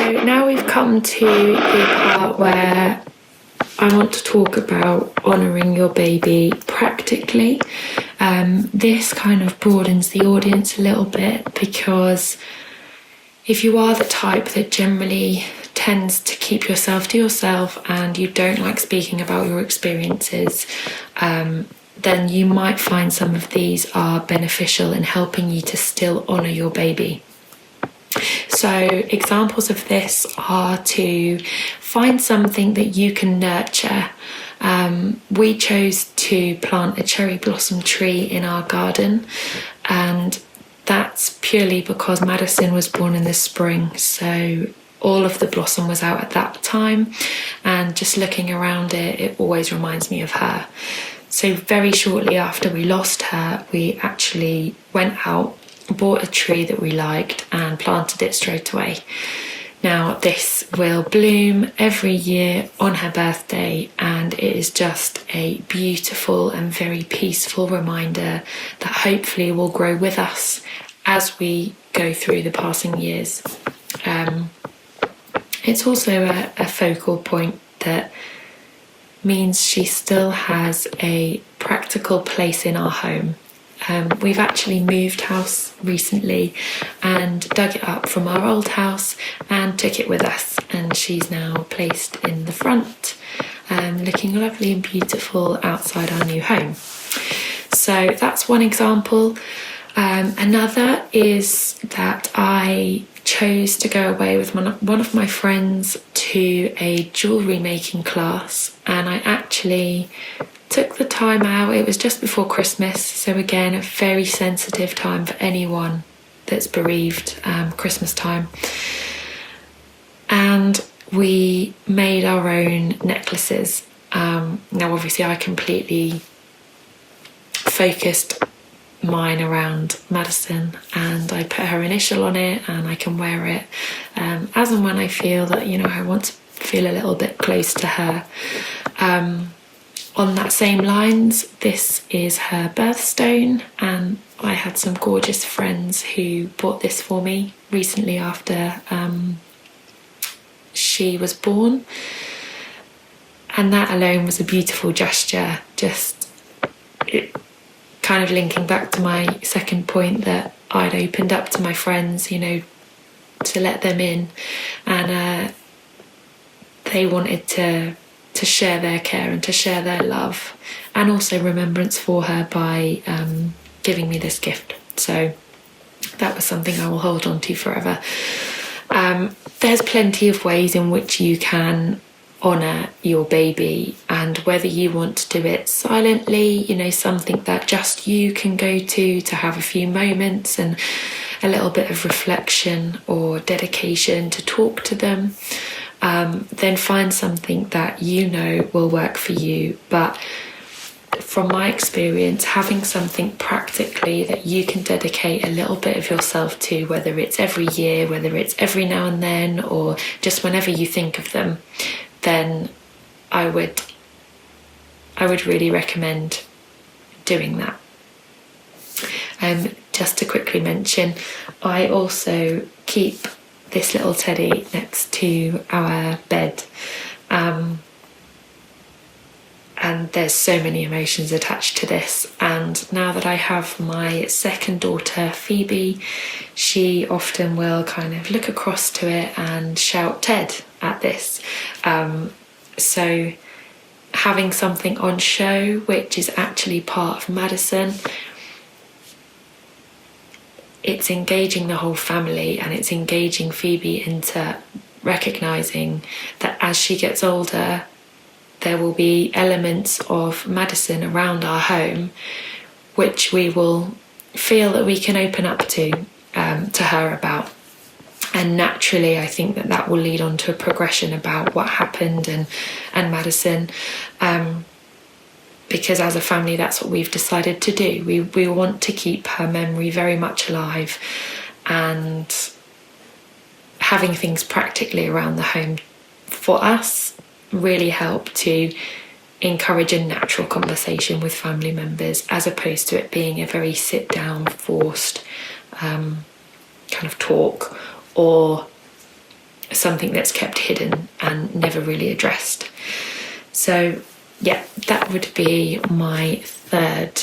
So now we've come to the part where I want to talk about honouring your baby practically. This kind of broadens the audience a little bit, because if you are the type that generally tends to keep yourself to yourself and you don't like speaking about your experiences, then you might find some of these are beneficial in helping you to still honour your baby. So examples of this are to find something that you can nurture. We chose to plant a cherry blossom tree in our garden, and that's purely because Madison was born in the spring, so all of the blossom was out at that time, and just looking around it always reminds me of her. So very shortly after we lost her, we actually went out, bought a tree that we liked and planted it straight away. Now this will bloom every year on her birthday, and it is just a beautiful and very peaceful reminder that hopefully will grow with us as we go through the passing years. It's also a focal point that means she still has a practical place in our home. We've actually moved house recently and dug it up from our old house and took it with us, and she's now placed in the front, looking lovely and beautiful outside our new home. So that's one example. Another is that I chose to go away with one of my friends to a jewellery making class, and I actually took the time out. It was just before Christmas, so again a very sensitive time for anyone that's bereaved, Christmas time, and we made our own necklaces. Now obviously I completely focused mine around Madison, and I put her initial on it, and I can wear it as and when I feel that, you know, I want to feel a little bit close to her. On that same lines, this is her birthstone, and I had some gorgeous friends who bought this for me recently after she was born, and that alone was a beautiful gesture. Just it kind of linking back to my second point, that I'd opened up to my friends, you know, to let them in, and they wanted to share their care and to share their love, and also remembrance for her by giving me this gift. So that was something I will hold on to forever. There's plenty of ways in which you can honour your baby, and whether you want to do it silently, you know, something that just you can go to have a few moments and a little bit of reflection or dedication to talk to them, then find something that you know will work for you. But from my experience, having something practically that you can dedicate a little bit of yourself to, whether it's every year, whether it's every now and then, or just whenever you think of them, then I would really recommend doing that. Just to quickly mention, I also keep this little teddy next to our bed, and there's so many emotions attached to this. And now that I have my second daughter, Phoebe, she often will kind of look across to it and shout Ted at this. So having something on show which is actually part of Madison, it's engaging the whole family, and it's engaging Phoebe into recognising that as she gets older, there will be elements of Madison around our home which we will feel that we can open up to her about. And naturally, I think that will lead on to a progression about what happened and Madison, because as a family, that's what we've decided to do. We want to keep her memory very much alive, and having things practically around the home for us really help to encourage a natural conversation with family members, as opposed to it being a very sit-down, forced kind of talk, or something that's kept hidden and never really addressed. So yeah, that would be my third